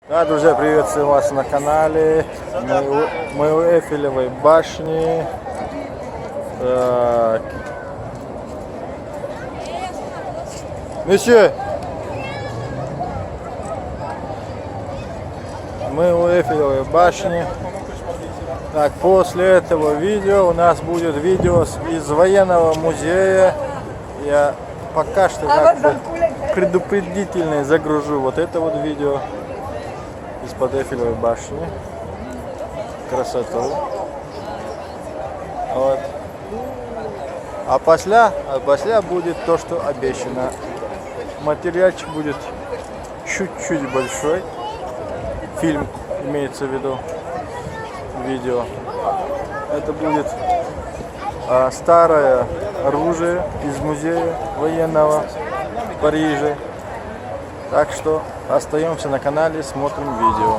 Да, друзья, приветствую вас на канале. Мы у Эйфелевой башни. Так. Месье! Мы у Эйфелевой башни. Так, после этого видео у нас будет видео из военного музея. Я пока что как бы предупредительно загружу вот это вот видео из-под Эйфелевой башни. Красоту. Вот. А после будет то, что обещано. Материальчик будет чуть-чуть большой. Фильм имеется в виду. Видео. Это будет старое оружие из музея военного в Париже. Так что остаемся на канале, смотрим видео.